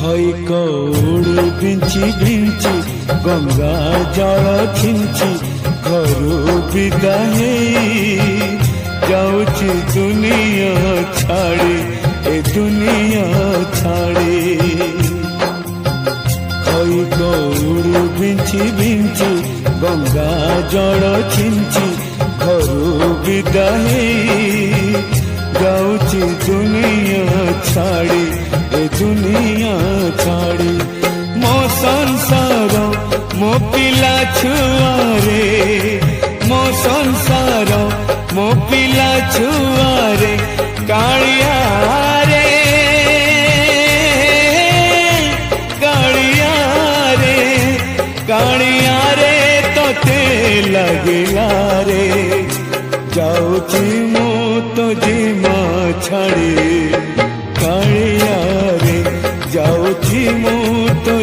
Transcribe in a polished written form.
खई कौड़ बिंची बिंची गंगा जल खिंची घरू विदाई जाऊची दुनिया छाड़ी ए दुनिया छाड़ी खई कौड़ बिंची बिंची गंगा जल खिंची घरू विदाई जाऊची दुनिया छाड़ी ए दुनिया छाड़ी मो संसार मो पिला छुआरे मो संसार मो पिला छुआरे कालिया रे कालिया रे कालिया रे तोते लगिला रे जाऊची मो तो जीमा छाड़ी कालिया रे जाऊची मो तो